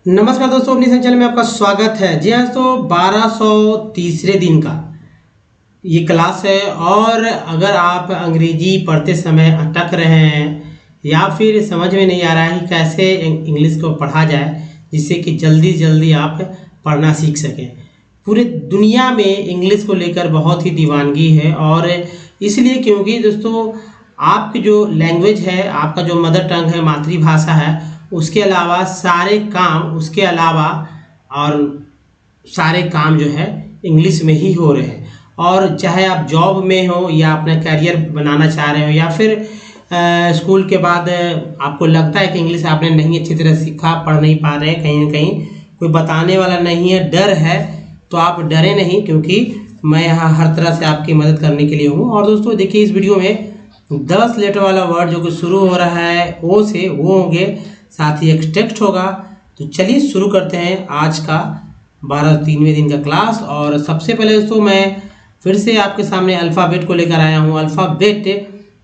नमस्कार दोस्तों, अपनी चैनल में आपका स्वागत है। जी हाँ दोस्तों, 1230 दिन का ये क्लास है। और अगर आप अंग्रेजी पढ़ते समय अटक रहे हैं या फिर समझ में नहीं आ रहा है कि कैसे इंग्लिश को पढ़ा जाए जिससे कि जल्दी जल्दी आप पढ़ना सीख सकें। पूरे दुनिया में इंग्लिश को लेकर बहुत ही दीवानगी है, और इसलिए क्योंकि दोस्तों आपकी जो लैंग्वेज है, आपका जो मदर टंग है, मातृभाषा है, उसके अलावा सारे काम उसके अलावा और सारे काम जो है इंग्लिश में ही हो रहे हैं। और चाहे आप जॉब में हो या अपना करियर बनाना चाह रहे हो या फिर स्कूल के बाद आपको लगता है कि इंग्लिश आपने नहीं अच्छी तरह सीखा, पढ़ नहीं पा रहे, कहीं ना कहीं कोई बताने वाला नहीं है, डर है, तो आप डरे नहीं, क्योंकि मैं यहाँ हर तरह से आपकी मदद करने के लिए हूँ। और दोस्तों देखिए, इस वीडियो में 10 लेटर वाला वर्ड जो कि शुरू हो रहा है ओ से, वो होंगे, साथ ही एक टेक्स्ट होगा। तो चलिए शुरू करते हैं आज का 12वें दिन का क्लास। और सबसे पहले दोस्तों मैं फिर से आपके सामने अल्फ़ाबेट को लेकर आया हूँ। अल्फ़ाबेट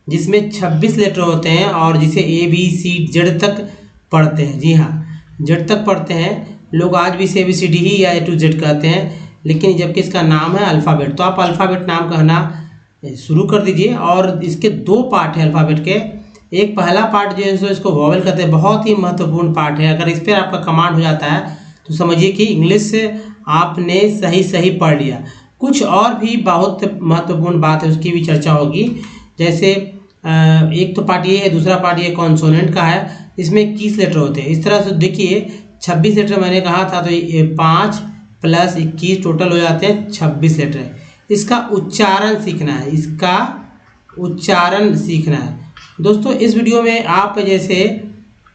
जिसमें 26 लेटर होते हैं और जिसे ABCD तक पढ़ते हैं। जी हाँ, जेड तक पढ़ते हैं लोग, आज भी इसे ABCD ही या A to Z कहते हैं, लेकिन जबकि इसका नाम है अल्फ़ाबेट। तो आप अल्फ़ाबेट नाम कहना शुरू कर दीजिए। और इसके दो पार्ट हैं अल्फ़ाबेट के। एक पहला पार्ट जो है इसको वॉवेल कहते हैं, बहुत ही महत्वपूर्ण पार्ट है। अगर इस पर आपका कमांड हो जाता है तो समझिए कि इंग्लिश आपने सही पढ़ लिया। कुछ और भी बहुत महत्वपूर्ण बात है, उसकी भी चर्चा होगी। जैसे एक तो पार्ट ये है, दूसरा पार्ट ये कॉन्सोनेंट का है, इसमें 21 लेटर होते हैं। इस तरह से देखिए 26 लेटर मैंने कहा था, तो ये 5 + 21 टोटल हो जाते हैं 26 लेटर। इसका उच्चारण सीखना है, इसका उच्चारण सीखना है दोस्तों। इस वीडियो में आप जैसे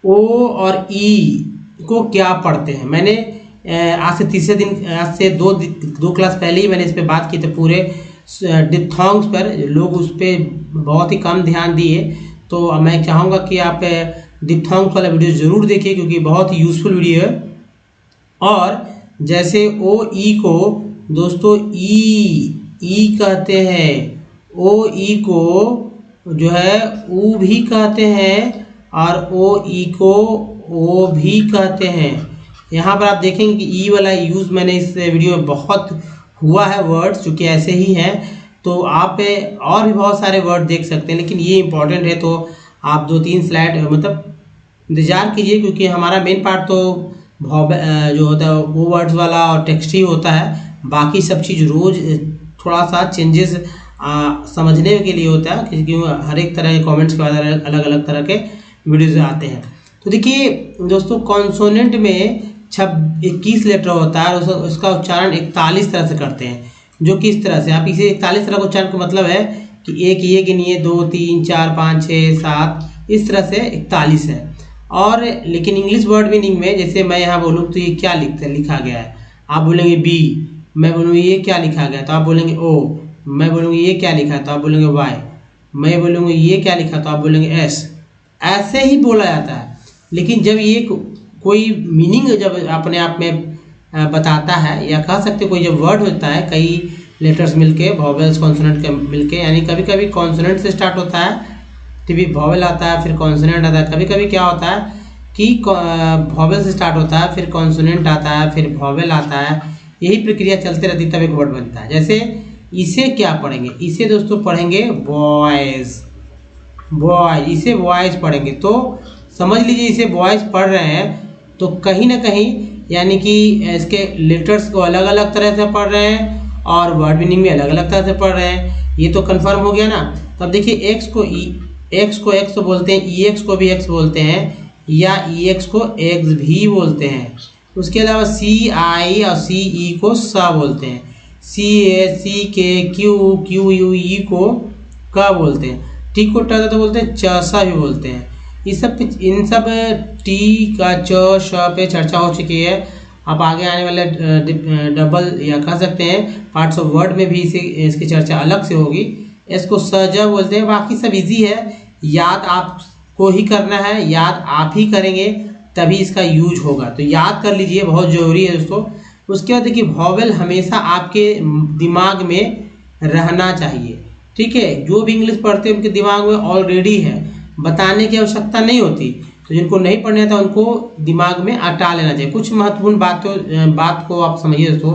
ओ और ई को क्या पढ़ते हैं, मैंने आज से तीसरे दिन, आज से दो क्लास पहले ही मैंने इस पे बात की थी। पूरे डिप्थोंग्स पर लोग उस पर बहुत ही कम ध्यान दिए, तो मैं चाहूँगा कि आप डिप्थोंग्स वाला वीडियो ज़रूर देखिए, क्योंकि बहुत ही यूज़फुल वीडियो है। और जैसे ओ ई को दोस्तों ई कहते हैं, ओ ई को जो है ऊ भी कहते हैं, और ओ ई को ओ भी कहते हैं। यहाँ पर आप देखेंगे कि ई वाला यूज़ मैंने इस वीडियो में बहुत हुआ है, वर्ड्स चूँकि ऐसे ही हैं। तो आप और भी बहुत सारे वर्ड देख सकते हैं, लेकिन ये इंपॉर्टेंट है, तो आप 2-3 स्लाइड मतलब इंतजार कीजिए, क्योंकि हमारा मेन पार्ट तो जो होता है वो वर्ड्स वाला और टेक्स्ट ही होता है। बाकी सब चीज़ रोज़ थोड़ा सा चेंजेस समझने के लिए होता है, क्योंकि हर एक तरह के कमेंट्स के बाद अलग अलग तरह के वीडियोज आते हैं। तो देखिए दोस्तों, कॉन्सोनेंट में 21 लेटर होता है, और उसका उच्चारण 41 तरह से करते हैं। जो कि इस तरह से आप इसे 41 तरह का उच्चारण का मतलब है कि एक ये गिनिए, 2 3 4 5 6 7, इस तरह से 41 है। और लेकिन इंग्लिश वर्ड मीनिंग में जैसे मैं यहाँ बोलूँ तो ये क्या लिखा गया है, आप बोलेंगे बी, मैं बोलूँगी ये क्या लिखा गया, तो आप बोलेंगे ओ, मैं बोलूँगी ये क्या लिखा है, तो आप बोलेंगे वाई, मैं बोलूँगी ये क्या लिखा, तो आप बोलेंगे एस। ऐसे ही बोला जाता है। लेकिन जब ये कोई मीनिंग जब अपने आप में बताता है, या कह सकते कोई जब वर्ड होता है, कई लेटर्स मिलके, वॉवेल्स कॉन्सोनेंट के मिलके, यानी कभी कभी कॉन्सोनेंट से स्टार्ट होता है, फिर वॉवेल आता है, फिर कॉन्सोनेंट आता है। कभी कभी क्या होता है कि वॉवेल से स्टार्ट होता है, फिर कॉन्सोनेंट आता है, फिर वॉवेल आता है, यही प्रक्रिया चलते रहती, तब एक वर्ड बनता है। जैसे इसे क्या पढ़ेंगे, इसे दोस्तों पढ़ेंगे वॉइस, वॉइस, इसे वॉइस पढ़ेंगे। तो समझ लीजिए इसे वॉइस पढ़ रहे हैं, तो कहीं ना कहीं यानी कि इसके लेटर्स को अलग अलग तरह से पढ़ रहे हैं और वर्ड मीनिंग भी अलग अलग तरह से पढ़ रहे हैं। ये तो कंफर्म हो गया ना। तो अब देखिए एक्स को एक्स तो बोलते हैं, ई एक्स को भी एक्स बोलते हैं, या ई एक्स को एक्स भी बोलते हैं। उसके अलावा सी आई और सी ई को सा बोलते हैं, सी ए सी के क्यू यू ई को का बोलते हैं, टी को ट तो बोलते हैं, च सा भी बोलते हैं। इन सब टी का च श पे चर्चा हो चुकी है। अब आगे आने वाले डबल या कह सकते हैं पार्ट्स ऑफ वर्ड में भी इसकी चर्चा अलग से होगी। इसको सजा बोलते हैं। बाकी सब इजी है, याद आपको ही करना है, याद आप ही करेंगे तभी इसका यूज होगा, तो याद कर लीजिए, बहुत ज़रूरी है दोस्तों। उसके बाद देखिए वॉवेल हमेशा आपके दिमाग में रहना चाहिए, ठीक है। जो भी इंग्लिश पढ़ते हैं उनके दिमाग में ऑलरेडी है, बताने की आवश्यकता नहीं होती। तो जिनको नहीं पढ़ने आता उनको दिमाग में अटा लेना चाहिए। कुछ महत्वपूर्ण बात को आप समझिए दोस्तों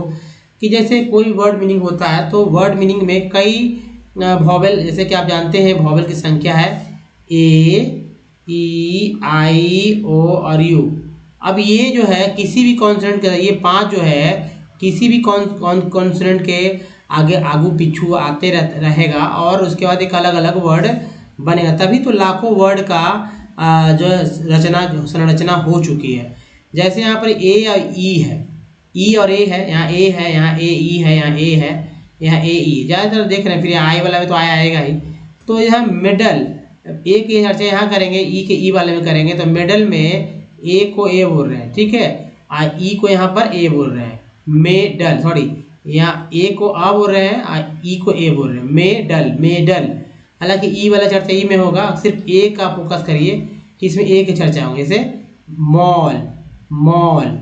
कि जैसे कोई वर्ड मीनिंग होता है तो वर्ड मीनिंग में कई वॉवेल, जैसे कि आप जानते हैं वॉवेल की संख्या है ए, ई, आई, ओ और यू। अब ये जो है किसी भी कॉन्सोनेंट के, ये 5 जो है किसी भी कॉन्सोनेंट के आगे आगू पीछू आते रहेगा और उसके बाद एक अलग अलग वर्ड बनेगा, तभी तो लाखों वर्ड का जो संरचना हो चुकी है। जैसे यहाँ पर ए या ई है, ई और ए है, यहाँ ए है, यहाँ ए ई है, यहाँ ए है, यहाँ ए ई, ज़्यादातर देख रहे हैं। फिर आई वाला में तो आएगा ही। तो यहाँ मिडल, ए की चर्चा यहाँ करेंगे, ई के ई वाले में करेंगे, तो मिडल में ए को ए बोल रहे हैं, ठीक है, ई को यहाँ पर ए बोल रहे हैं, मेडल, सॉरी यहाँ ए को आ बोल रहे हैं, ई को ए बोल रहे हैं, मेडल, मेडल। हालांकि ई वाला चर्चा ई में होगा, सिर्फ ए का फोकस करिए कि इसमें ए की चर्चा होगी, जैसे मॉल, मॉल,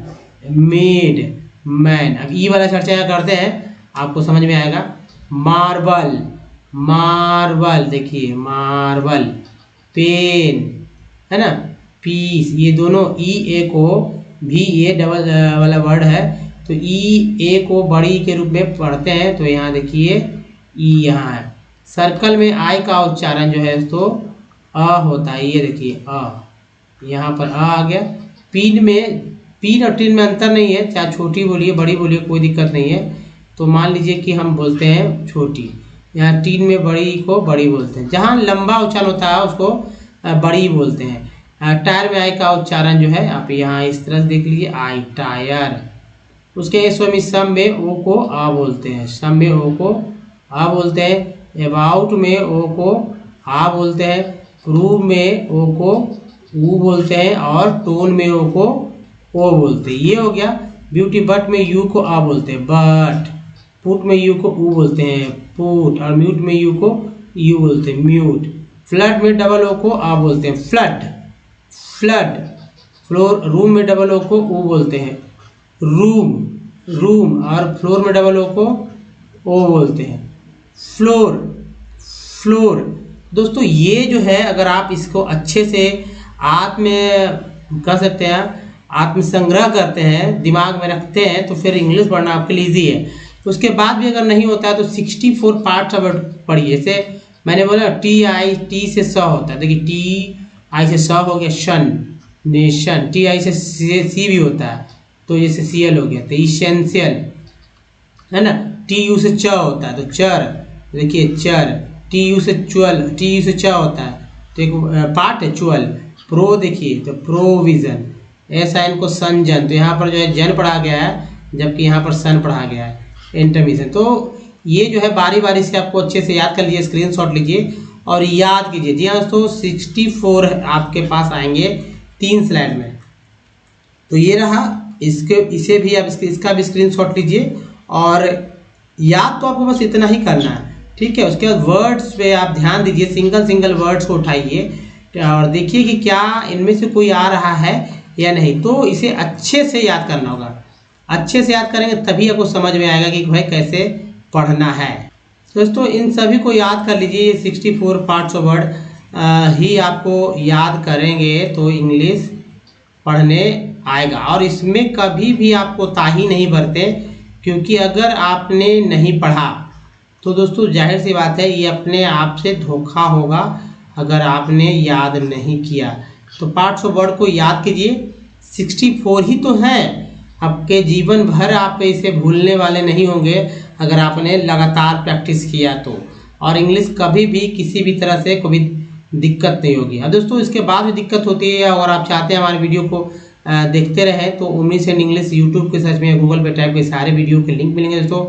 मेड, मैन। अब ई वाला चर्चा यहाँ करते हैं, आपको समझ में आएगा। मार्बल, मार्बल, देखिए मार्बल, पेन, है ना, पीस, ये दोनों ई ए को भी ये डबल वाला वर्ड है, तो ई ए को बड़ी के रूप में पढ़ते हैं, तो यहाँ देखिए ई यहाँ है। सर्कल में आई का उच्चारण जो है तो अ होता है, ये देखिए अ, यहाँ पर अ आ गया। पीन में, पीन और टीन में अंतर नहीं है, चाहे छोटी बोलिए बड़ी बोलिए कोई दिक्कत नहीं है। तो मान लीजिए कि हम बोलते हैं छोटी, यहाँ टीन में बड़ी को बड़ी बोलते हैं, जहाँ लंबा उच्चारण होता है उसको बड़ी बोलते हैं। टायर में आई का उच्चारण जो है आप यहाँ इस तरह से देख लीजिए, आई टायर। उसके स्वामी सम में ओ को आ बोलते हैं, सम में ओ को आ बोलते हैं, अबाउट में ओ को आ बोलते हैं, रूम में ओ को ऊ बोलते हैं और टोन में ओ को ओ बोलते हैं। ये हो गया ब्यूटी। बट में यू को आ बोलते हैं, बट। पुट में यू को ऊ बोलते हैं, पुट। और म्यूट में यू को यू बोलते हैं, म्यूट। फ्लड में डबल ओ को आ बोलते हैं, फ्लड, फ्लड। फ्लोर, रूम में डबल ओ को ऊ बोलते हैं, रूम, रूम। और फ्लोर में डबल ओ को ओ बोलते हैं, फ्लोर, फ्लोर। दोस्तों ये जो है अगर आप इसको अच्छे से कह सकते हैं आत्मसंग्रह करते हैं, दिमाग में रखते हैं, तो फिर इंग्लिश पढ़ना आपके लिए ईजी है। उसके बाद भी अगर नहीं होता है तो 64 पार्ट्स अब पढ़िए। जैसे मैंने बोला टी आई, टी से स होता है, देखिए टी आई से स हो गया शन, नेशन। टी आई से सी भी होता है, तो जैसे सी एल हो गया, तो इसेंशियल, है ना। टी यू से च होता है, तो चर, देखिए चर। टी यू से च्वल, टी यू से च होता है, तो एक पार्ट है च्वल। प्रो देखिए तो प्रोविजन। ऐसा इनको संजन, तो यहाँ पर जो है जन पढ़ा गया है, जबकि यहाँ पर सन पढ़ा गया है, इंटरमिशन। तो ये जो है बारी बारी से आपको अच्छे से याद कर लीजिए, स्क्रीनशॉट लीजिए और याद कीजिए। जी हाँ दोस्तों, 64 आपके पास आएंगे 3 स्लाइड में। तो ये रहा, इसे भी आप इसका भी स्क्रीनशॉट लीजिए और याद तो आपको बस इतना ही करना है, ठीक है। उसके बाद वर्ड्स पे आप ध्यान दीजिए, सिंगल सिंगल वर्ड्स को उठाइए और देखिए कि क्या इनमें से कोई आ रहा है या नहीं। तो इसे अच्छे से याद करना होगा, अच्छे से याद करेंगे तभी आपको समझ में आएगा कि भाई कैसे पढ़ना है। दोस्तों इन सभी को याद कर लीजिए, 64 पार्ट्स ऑफ वर्ड ही आपको याद करेंगे तो इंग्लिश पढ़ने आएगा। और इसमें कभी भी आपको ताही नहीं बरते, क्योंकि अगर आपने नहीं पढ़ा तो दोस्तों जाहिर सी बात है ये अपने आप से धोखा होगा अगर आपने याद नहीं किया। तो पार्ट्स ऑफ वर्ड को याद कीजिए, 64 ही तो हैं, आपके जीवन भर आप इसे भूलने वाले नहीं होंगे अगर आपने लगातार प्रैक्टिस किया तो। और इंग्लिश कभी भी किसी भी तरह से कोई दिक्कत नहीं होगी। अब दोस्तों इसके बाद भी दिक्कत होती है और आप चाहते हैं हमारे वीडियो को देखते रहें तो उम्मीद से इंग्लिश यूट्यूब के सर्च में गूगल पे टाइप के सारे वीडियो के लिंक मिलेंगे दोस्तों।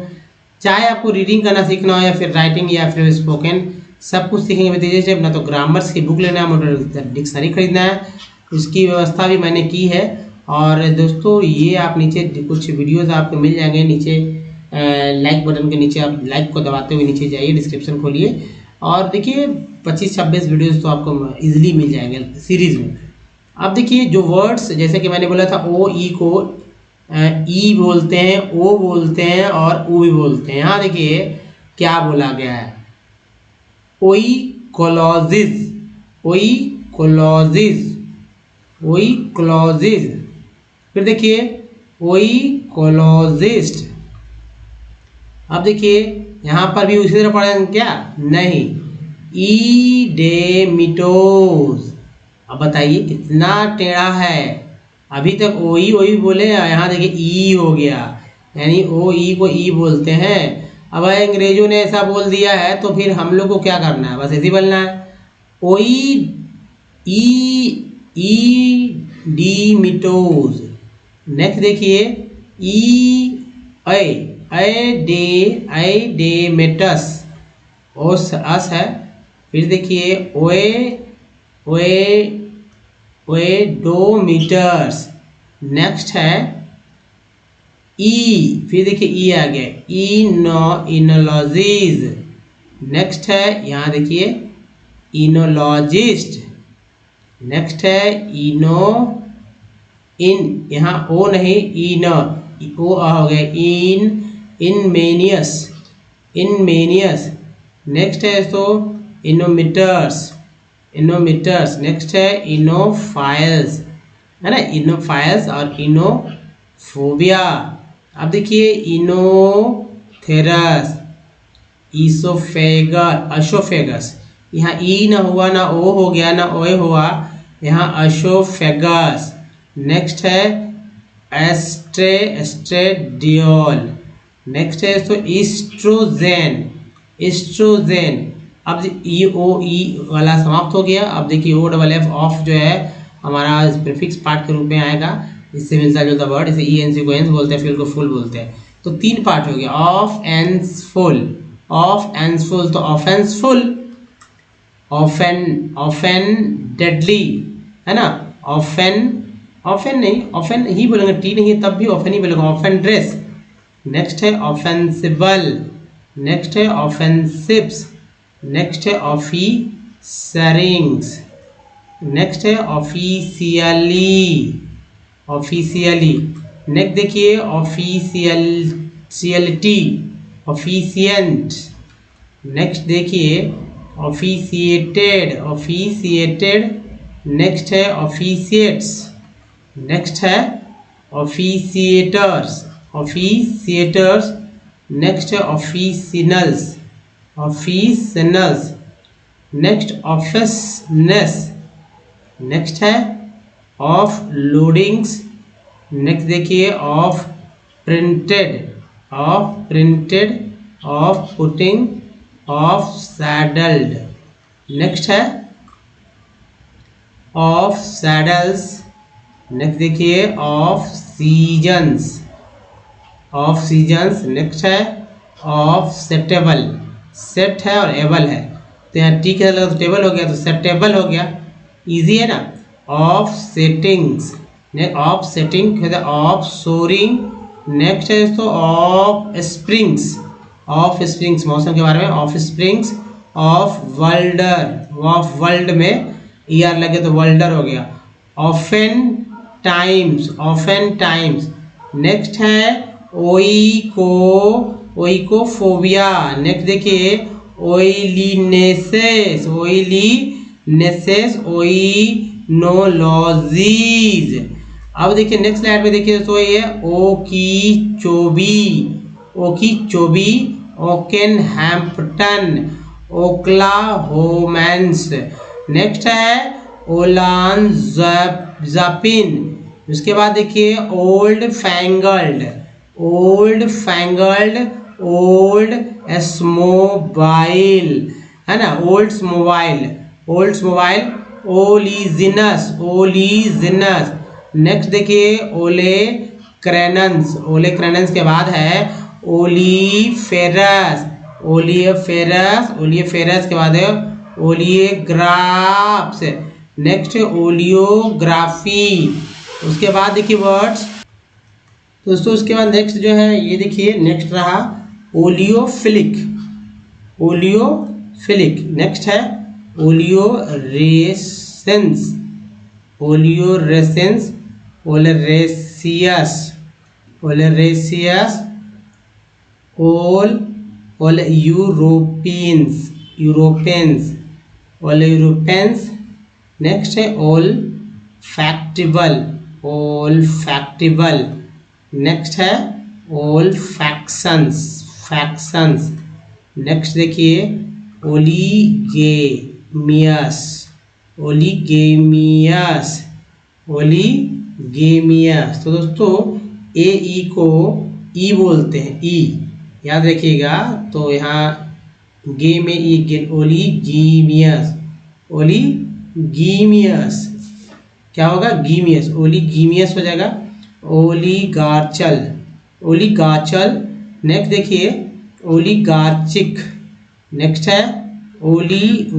चाहे आपको रीडिंग करना सीखना हो या फिर राइटिंग या फिर स्पोकन, सब कुछ सीखेंगे दीजिए। अपना तो ग्रामर्स की बुक लेना है, मॉडल डिक्शनरी खरीदना है, उसकी व्यवस्था भी मैंने की है। और दोस्तों ये आप नीचे कुछ वीडियोस आपको मिल जाएंगे, नीचे लाइक बटन के नीचे आप लाइक को दबाते हुए नीचे जाइए, डिस्क्रिप्शन खोलिए और देखिए 25-26 वीडियोस तो आपको इजीली मिल जाएंगे सीरीज में। अब देखिए जो वर्ड्स, जैसे कि मैंने बोला था ओ ई को ई बोलते हैं, ओ बोलते हैं और ऊ भी बोलते हैं। यहाँ देखिए क्या बोला गया है, ओई कोलॉजिस, ओई कोलॉजिस, ओइकोलॉजिस्ट। फिर देखिए ओइकोलॉजिस्ट। अब देखिए यहाँ पर भी उसी तरह पढ़ेंगे क्या? नहीं, ईडेमिटोज। अब बताइए कितना टेढ़ा है। अभी तक ओई ओई बोले, यहाँ देखिए ई हो गया, यानी ओ ई को ई बोलते हैं। अब अंग्रेजों ने ऐसा बोल दिया है तो फिर हम लोग को क्या करना है? बस ऐसे ही बोलना है, ओई ई डीमिटोज। नेक्स्ट देखिए एडेमेटस, ओस अस है। फिर देखिए ओएडोमीटर्स। नेक्स्ट है ई, फिर देखिए ई आ गया, इनोलॉजीज। नेक्स्ट है यहाँ देखिए इनोलॉजिस्ट। नेक्स्ट है यहाँ ओ नहीं, इन ओ हो गया, इनमेनियस। नेक्स्ट है तो इनोमीटर्स। नेक्स्ट है इनोफाइल्स, है ना, इनोफाइल्स और इनोफोबिया। अब देखिए इनोथेरस, अशोफेगस। यहाँ ई ना हुआ, ना ओ हो गया, ना ओए हुआ, यहाँ अशोफेगस। नेक्स्ट है एस्ट्रेडियोल। नेक्स्ट है तो ईस्ट्रोजेन। अब ई ओ ई वाला समाप्त हो गया। अब देखिए ओ डबल एफ ऑफ जो है हमारा प्रीफिक्स पार्ट के रूप में आएगा, इससे मिलता जुलता वर्ड, इसे ई एन सी को एंस बोलते हैं, फिर को फुल बोलते हैं। तो 3 पार्ट हो गया, ऑफ एंस फुल। तो ऑफेंसफुल, ऑफेन डेडली, है ना, ऑफेन नहीं, ऑफेन ही बोलेंगे, टी नहीं है तब भी ऑफेन ही बोलेंगे, ऑफेन ड्रेस। नेक्स्ट है ऑफेंसिबल। नेक्स्ट है ऑफेंसिव्स। नेक्स्ट है ऑफिसरिंग्स। नेक्स्ट है ऑफिशियली। नेक्स्ट देखिए ऑफिशियलिटी, ऑफिशिएंट। नेक्स्ट देखिए ऑफिशिएटेड। नेक्स्ट है ऑफिशिएट्स। नेक्स्ट है ऑफिशिएटर्स। नेक्स्ट है ऑफिशिनल्स। नेक्स्ट ऑफिसनेस। नेक्स्ट है ऑफ लोडिंग्स। नेक्स्ट देखिए offprinted, off putting, offsaddled. Next है ऑफ सैडल्स। नेक्स्ट देखिए ऑफ सीजन्स। नेक्स्ट है ऑफ सेटेबल। सेट है और एबल है, तो यहाँ टी के लगा तो टेबल हो गया, तो सेटेबल हो गया, इजी है ना। Off settings, off setting, off soaring. Next है तो ऑफ स्प्रिंग्स, मौसम के बारे में, ऑफ स्प्रिंग्स। ऑफ वर्ल्ड में ई आर लगे तो वर्ल्डर हो गया। Often times. नेक्स्ट है ओइकोफोबिया। नेक्स्ट देखिए ओइलिनेसेस, ओइनोलॉजीज। अब देखिए नेक्स्ट स्लाइड में देखिए तो ये ओकीचोबी, ओकेनहैम्पटन, ओक्लाहोमेंस। नेक्स्ट है ओलानजापिन। उसके बाद देखिए ओल्ड फैंगल्ड, ओल्ड स्मोबाइल, है ना, ओल्ड्स मोबाइल। ओलीजिनस। नेक्स्ट देखिए ओलेक्रेनस के बाद है ओलिफेरस के बाद है ओलियोग्राफ्स। नेक्स्ट है ओलियोग्राफी। उसके बाद देखिए वर्ड्स दोस्तों, उसके बाद नेक्स्ट जो है ये देखिए, नेक्स्ट रहा ओलियोफिलिक। नेक्स्ट है ओलियोरेसेंस, यूरोपेंस। नेक्स्ट है फैक्टिबल, ओल्फैक्टिबल। नेक्स्ट है ओल्फैक्शंस, फैक्शंस। नेक्स्ट देखिए ओलीगेमियस, ओलीगेमियस, ओलीगेमियस। तो दोस्तों ए ई को ई बोलते हैं, ई याद रखिएगा। तो यहाँ गे में ई गेन, ओलीगीमियस, ओलीगीमियस। क्या होगा? गीमियस, ओलीगीमियस हो जाएगा। ओलीगार्चल, ओलीगार्चल। नेक्स्ट देखिए ओलीगार्चिक। नेक्स्ट है ओलीगोक्लैज।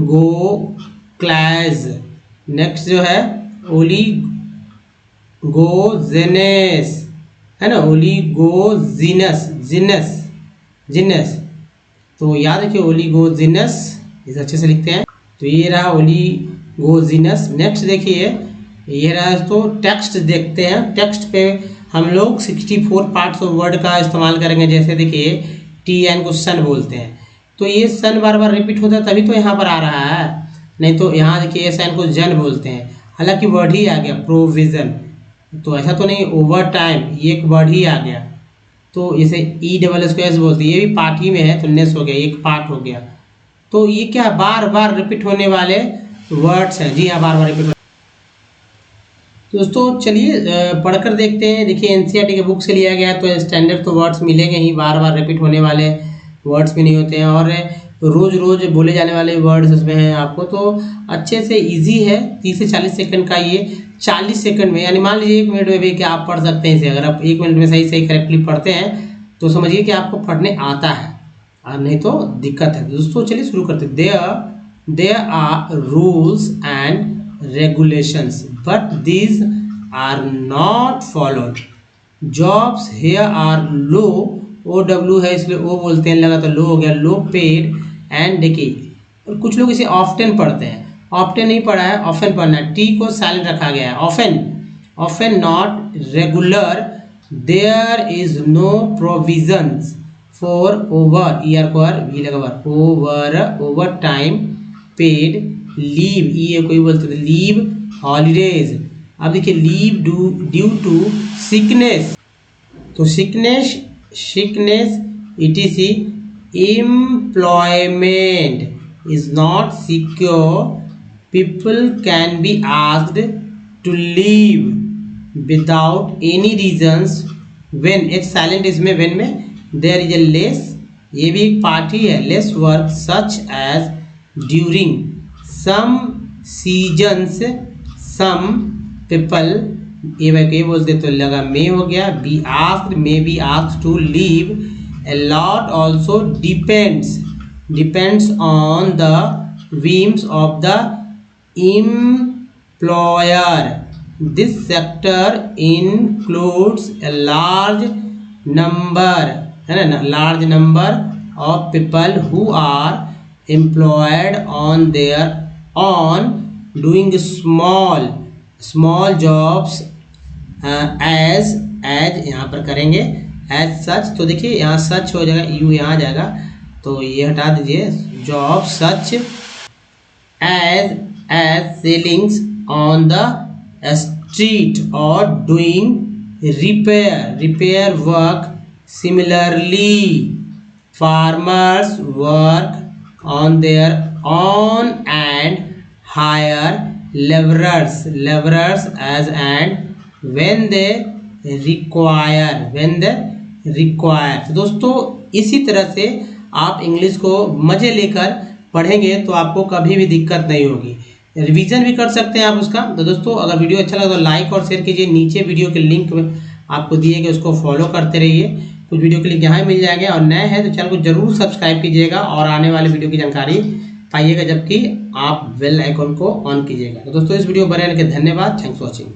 नेक्स्ट जो है ओलीगोजेनेस, है ना, ओलीगोजिनस, जिनस, जिनस। तो याद रखिए ओलीगोजिनस, इसे अच्छे से लिखते हैं। तो ये रहा ओलीगोजिनस। नेक्स्ट देखिए ये रहा। तो टेक्स्ट देखते हैं। टेक्स्ट पे हम लोग 64 पार्ट्स ऑफ वर्ड का इस्तेमाल करेंगे। जैसे देखिए टी एन को सन बोलते हैं, तो ये सन बार बार रिपीट होता है तभी तो यहाँ पर आ रहा है, नहीं तो यहाँ देखिए एस एन को जन बोलते हैं। हालांकि वर्ड ही आ गया प्रोविजन, तो ऐसा तो नहीं। ओवर टाइम ये एक वर्ड ही आ गया। तो जैसे ई डबल एस को एस बोलते हैं, ये भी पार्ट ही में है, तो नेस हो गया, एक पार्ट हो गया। तो ये क्या बार बार रिपीट होने वाले वर्ड्स हैं। जी हाँ, बार बार रिपीट। दोस्तों चलिए पढ़कर देखते हैं। देखिए एनसीईआरटी के बुक से लिया गया है, तो स्टैंडर्ड तो वर्ड्स मिलेंगे ही, बार बार रिपीट होने वाले वर्ड्स भी नहीं होते हैं, और रोज रोज बोले जाने वाले वर्ड्स इसमें हैं आपको। तो अच्छे से इजी है। 30 से 40 सेकंड का ये 40 सेकंड में, यानी मान लीजिए 1 मिनट में भी क्या आप पढ़ सकते हैं इसे। अगर आप 1 मिनट में सही सही करेक्टली पढ़ते हैं तो समझिए कि आपको पढ़ने आता है, और नहीं तो दिक्कत है। दोस्तों चलिए शुरू करते हैं। There are rules and regulations but these are not followed. jobs here are low, OW है इसलिए O बोलते हैं, लगा तो लो हो गया, लो पेड। एंड देखिए और कुछ लोग इसे ऑफ्टन पढ़ते हैं, ऑफ्टन नहीं पढ़ा है, ऑफन पढ़ना है। टी को साइलेंट रखा गया है, often, often not regular. There is no provisions for over, year को वी लगा over, over time, paid, leave, ये कोई बोलते थे लीव, हॉलीडेज। अब देखिए लीव ड्यू टू सिकनेस, तो sickness, sickness etc. Employment is not secure, people can be asked to leave without any reasons when, एक साइलेंट इसमें व्हेन में। देयर इज ए लेस, ये भी एक पार्ट ही है, लेस वर्क सच as during some seasons, some people, ये बोलते तो लगा मे हो गया, be asked, may be asked to leave। a lot also depends, depends on the whims of the employer। this sector includes a large number, है ना, large number of people who are employed on their on doing small jobs as यहाँ पर करेंगे as such। तो देखिए यहाँ सच हो जाएगा, यू यहाँ आ जाएगा, तो ये हटा दीजिए। Job such as sellings on the street or doing repair work। similarly farmers work on their own and hire laborers as and when they require, तो दोस्तों इसी तरह से आप इंग्लिश को मजे लेकर पढ़ेंगे तो आपको कभी भी दिक्कत नहीं होगी। रिवीजन भी कर सकते हैं आप उसका। तो दोस्तों अगर वीडियो अच्छा लगा तो लाइक और शेयर कीजिए। नीचे वीडियो के लिंक आपको दिए गए उसको फॉलो करते रहिए। कुछ वीडियो के लिंक यहाँ मिल जाएंगे, और नए हैं तो चैनल को जरूर सब्सक्राइब कीजिएगा और आने वाले वीडियो की जानकारी पाइएगा, जबकि आप बेल आइकन को ऑन कीजिएगा। तो दोस्तों इस वीडियो को बनाने के धन्यवाद। Thanks for watching.